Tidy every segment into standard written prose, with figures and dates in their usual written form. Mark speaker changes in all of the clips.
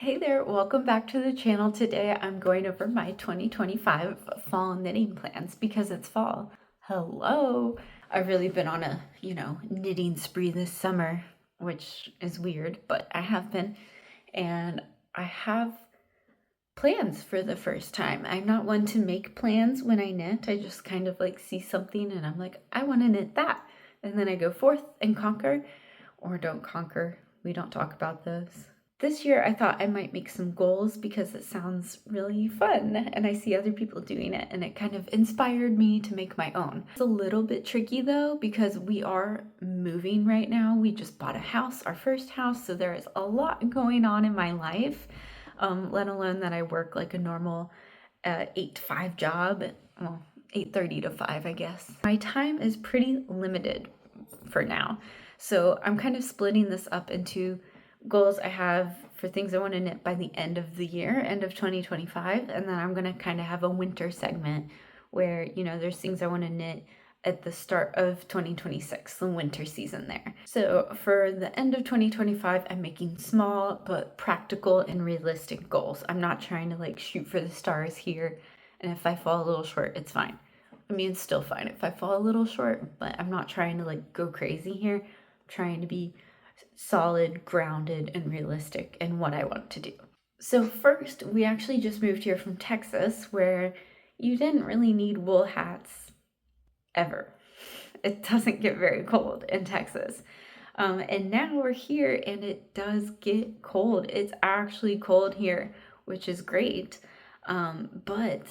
Speaker 1: Hey there, welcome back to the channel. Today I'm going over my 2025 fall knitting plans because it's fall. Hello! I've really been on a, knitting spree this summer, which is weird, but I have been. And I have plans for the first time. I'm not one to make plans when I knit. I just kind of like see something and I'm like, I want to knit that. And then I go forth and conquer, or don't conquer. We don't talk about those. This year I thought I might make some goals because it sounds really fun and I see other people doing it and it kind of inspired me to make my own. It's a little bit tricky though because we are moving right now. We just bought a house, our first house, so there is a lot going on in my life, let alone that I work like a normal 8 to 5 job, well, 8:30 to 5 I guess. My time is pretty limited for now, so I'm kind of splitting this up into goals I have for things I want to knit by the end of the year, end of 2025, and then I'm going to kind of have a winter segment where, there's things I want to knit at the start of 2026, the winter season there. So for the end of 2025, I'm making small but practical and realistic goals. I'm not trying to like shoot for the stars here, and if I fall a little short, it's fine. I mean, it's still fine if I fall a little short, but I'm not trying to like go crazy here. I'm trying to be solid, grounded, and realistic in what I want to do. So first, we actually just moved here from Texas, where you didn't really need wool hats ever. It doesn't get very cold in Texas. And now we're here and it does get cold. It's actually cold here, which is great. But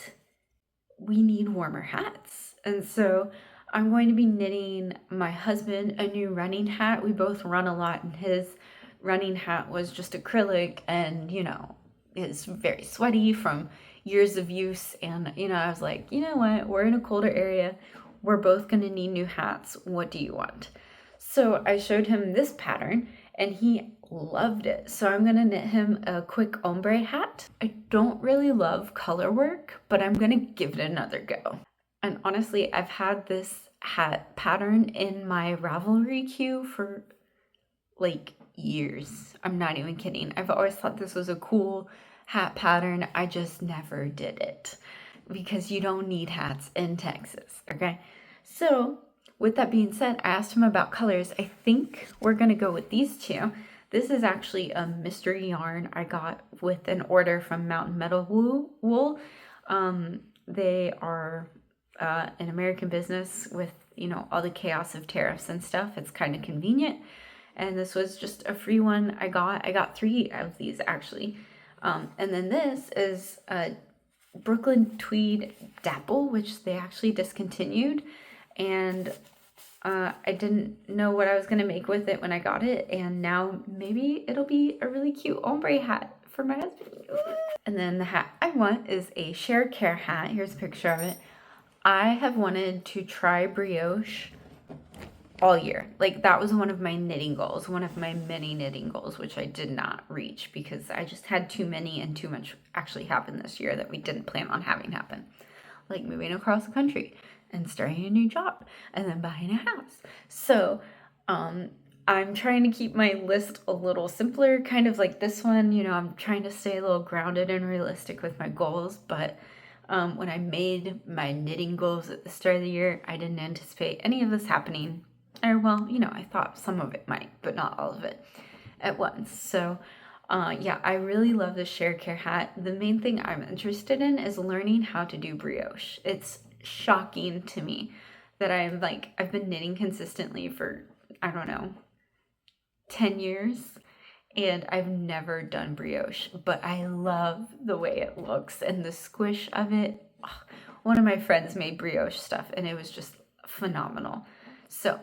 Speaker 1: we need warmer hats. And so I'm going to be knitting my husband a new running hat. We both run a lot and his running hat was just acrylic and, is very sweaty from years of use. And, I was like, you know what? We're in a colder area. We're both going to need new hats. What do you want? So I showed him this pattern and he loved it. So I'm going to knit him a quick ombre hat. I don't really love color work, but I'm going to give it another go. And honestly, I've had this hat pattern in my Ravelry queue for like years. I'm not even kidding. I've always thought this was a cool hat pattern. I just never did it because you don't need hats in Texas, okay? So with that being said, I asked him about colors. I think we're gonna go with these two. This is actually a mystery yarn I got with an order from Mountain Meadow Wool. They are an American business with, all the chaos of tariffs and stuff. It's kind of convenient. And this was just a free one I got. I got 3 of these actually. And then this is a Brooklyn Tweed Dapple, which they actually discontinued. And I didn't know what I was going to make with it when I got it. And now maybe it'll be a really cute ombre hat for my husband. And then the hat I want is a ShareCare hat. Here's a picture of it. I have wanted to try brioche all year. Like that was one of my knitting goals, one of my many knitting goals, which I did not reach because I just had too many and too much actually happened this year that we didn't plan on having happen. Like moving across the country and starting a new job and then buying a house. So I'm trying to keep my list a little simpler, kind of like this one. I'm trying to stay a little grounded and realistic with my goals, but when I made my knitting goals at the start of the year, I didn't anticipate any of this happening. Or well, I thought some of it might, but not all of it at once. So yeah, I really love this ShareCare hat. The main thing I'm interested in is learning how to do brioche. It's shocking to me that I've been knitting consistently for, I don't know, 10 years. And I've never done brioche, but I love the way it looks and the squish of it. One of my friends made brioche stuff and it was just phenomenal. So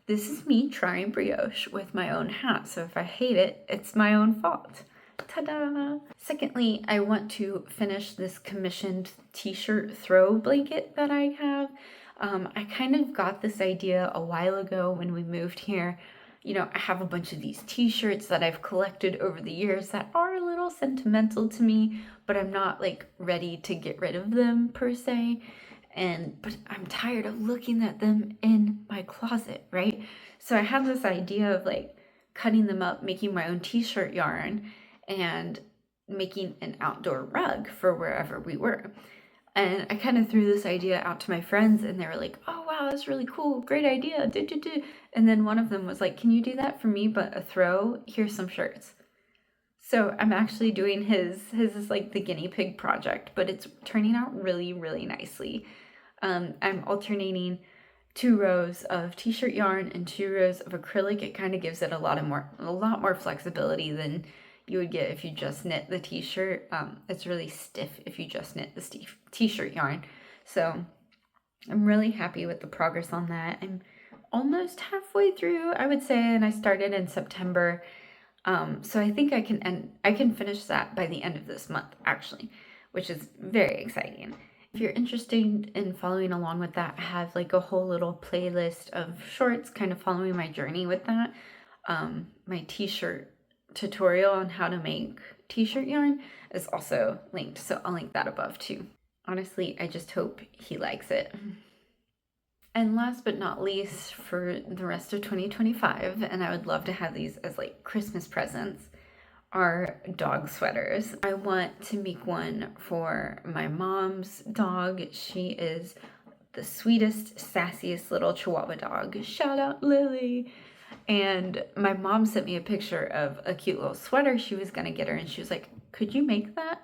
Speaker 1: this is me trying brioche with my own hat. So if I hate it, it's my own fault. Ta-da! Secondly, I want to finish this commissioned t-shirt throw blanket that I have. I kind of got this idea a while ago when we moved here. I have a bunch of these t-shirts that I've collected over the years that are a little sentimental to me, but I'm not like ready to get rid of them per se. But I'm tired of looking at them in my closet, right? So I had this idea of like cutting them up, making my own t-shirt yarn, and making an outdoor rug for wherever we were. And I kind of threw this idea out to my friends, and they were like, oh, wow, that's really cool. Great idea. And then one of them was like, can you do that for me, but a throw? Here's some shirts. So I'm actually doing his is like the guinea pig project, but it's turning out really, really nicely. I'm alternating 2 rows of t-shirt yarn and 2 rows of acrylic. It kind of gives it a lot more flexibility than you would get if you just knit the t-shirt. It's really stiff if you just knit the t-shirt yarn. So I'm really happy with the progress on that. I'm almost halfway through, I would say, and I started in September. So I think I can finish that by the end of this month, actually, which is very exciting. If you're interested in following along with that, I have like a whole little playlist of shorts kind of following my journey with that. My t-shirt tutorial on how to make t-shirt yarn is also linked, so I'll link that above too. Honestly, I just hope he likes it. And last but not least, for the rest of 2025, and I would love to have these as like Christmas presents, are dog sweaters. I want to make one for my mom's dog. She is the sweetest, sassiest little Chihuahua dog. Shout out Lily. And my mom sent me a picture of a cute little sweater she was gonna get her, and she was like, could you make that?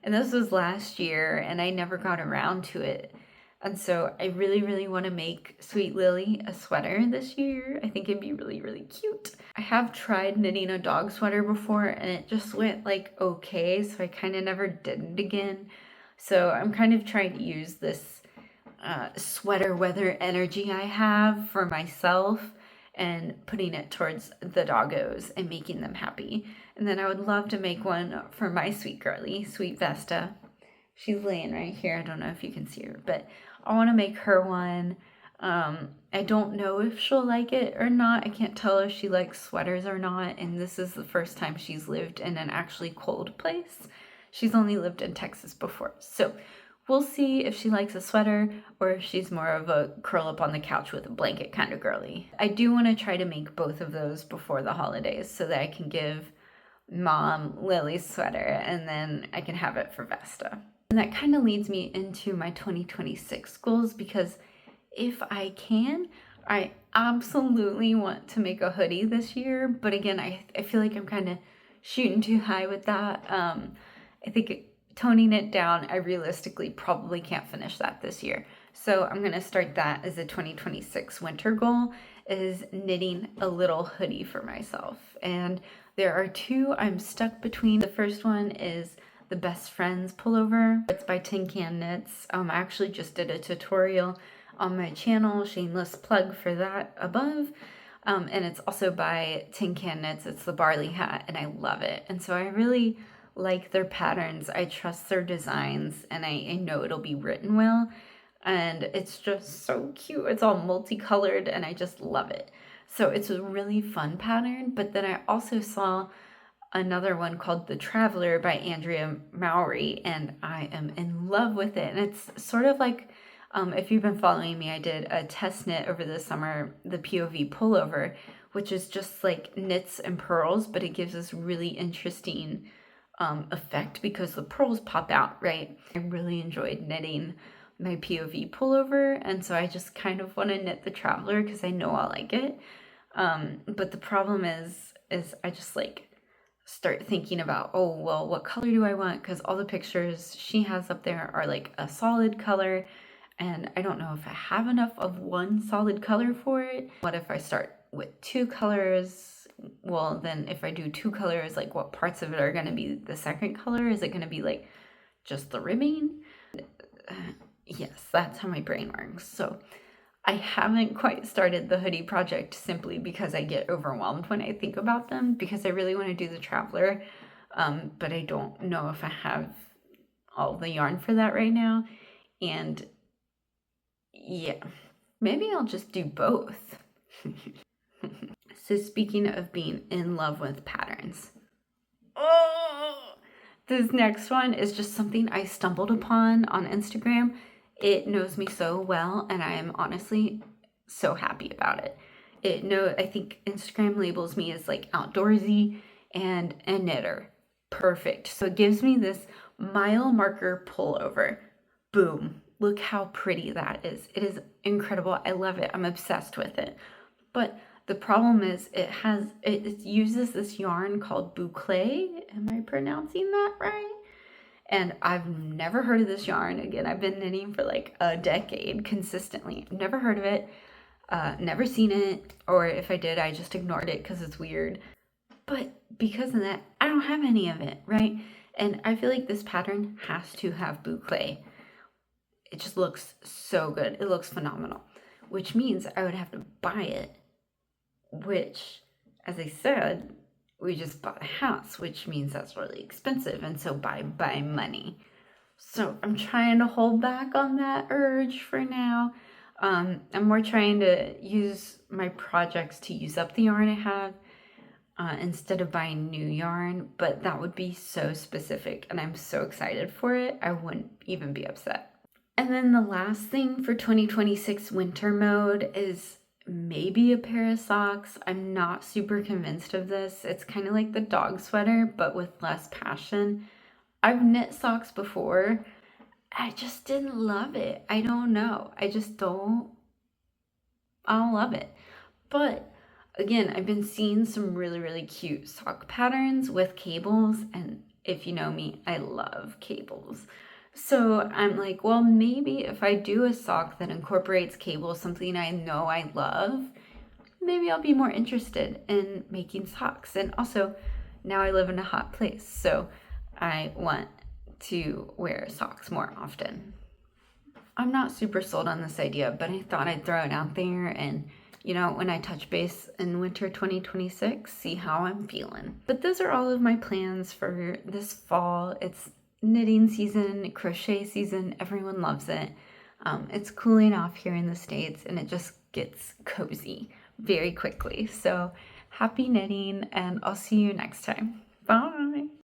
Speaker 1: And this was last year, and I never got around to it. And so I really, really want to make Sweet Lily a sweater this year. I think it'd be really, really cute. I have tried knitting a dog sweater before, and it just went like okay, so I kind of never did it again. So I'm kind of trying to use this sweater weather energy I have for myself and putting it towards the doggos and making them happy. And then I would love to make one for my sweet girly, Sweet Vesta. She's laying right here. I don't know if you can see her, but I want to make her one. I don't know if she'll like it or not. I can't tell if she likes sweaters or not. And this is the first time she's lived in an actually cold place. She's only lived in Texas before. So we'll see if she likes a sweater or if she's more of a curl up on the couch with a blanket kind of girly. I do want to try to make both of those before the holidays so that I can give Mom Lily's sweater and then I can have it for Vesta. And that kind of leads me into my 2026 goals, because if I can, I absolutely want to make a hoodie this year. But again, I feel like I'm kind of shooting too high with that. I think toning it down, I realistically probably can't finish that this year. So I'm going to start that as a 2026 winter goal, is knitting a little hoodie for myself. And there are 2 I'm stuck between. The first one is the Best Friends pullover. It's by Tin Can Knits. I actually just did a tutorial on my channel, shameless plug for that above. And it's also by Tin Can Knits. It's the barley hat, and I love it. And so I really like their patterns. I trust their designs, and I know it'll be written well. And it's just so cute. It's all multicolored, and I just love it. So it's a really fun pattern. But then I also saw another one called The Traveler by Andrea Mowry, and I am in love with it. And it's sort of like, if you've been following me, I did a test knit over the summer, the POV Pullover, which is just like knits and pearls, but it gives this really interesting effect because the pearls pop out, right? I really enjoyed knitting my POV Pullover, and so I just kind of want to knit The Traveler because I know I'll like it. But the problem is I just like start thinking about, oh, well, what color do I want? Because all the pictures she has up there are like a solid color, and I don't know if I have enough of one solid color for it. What if I start with 2 colors? Well, then if I do 2 colors, like what parts of it are going to be the second color? Is it going to be like just the ribbing? Yes, that's how my brain works. So I haven't quite started the hoodie project simply because I get overwhelmed when I think about them, because I really want to do the Traveler, but I don't know if I have all the yarn for that right now. And yeah, maybe I'll just do both. So speaking of being in love with patterns, this next one is just something I stumbled upon on Instagram. It knows me so well, and I am honestly so happy about it. I think Instagram labels me as like outdoorsy and a knitter. perfect. So it gives me this mile marker pullover. Boom. Look how pretty that is. It is incredible. I love it. I'm obsessed with it. But the problem is it uses this yarn called boucle. Am I pronouncing that right? And I've never heard of this yarn. Again, I've been knitting for like a decade consistently. Never heard of it, never seen it, or if I did, I just ignored it because it's weird. But because of that, I don't have any of it, right? And I feel like this pattern has to have boucle. It just looks so good. It looks phenomenal, which means I would have to buy it, which, as I said, we just bought a house, which means that's really expensive, and so buy money. So I'm trying to hold back on that urge for now. I'm more trying to use my projects to use up the yarn I have instead of buying new yarn, but that would be so specific, and I'm so excited for it, I wouldn't even be upset. And then the last thing for 2026 winter mode is maybe a pair of socks. I'm not super convinced of this. It's kind of like the dog sweater, but with less passion. I've knit socks before. I just didn't love it. I don't know. I don't love it. But again, I've been seeing some really, really cute sock patterns with cables. And if you know me, I love cables. So I'm like, well, maybe if I do a sock that incorporates cables, something I know I love, maybe I'll be more interested in making socks. And also, now I live in a hot place, so I want to wear socks more often. I'm not super sold on this idea, but I thought I'd throw it out there and, you know, when I touch base in winter 2026, see how I'm feeling. But those are all of my plans for this fall. It's knitting season, crochet season, everyone loves it. It's cooling off here in the States and it just gets cozy very quickly. So happy knitting and I'll see you next time. Bye.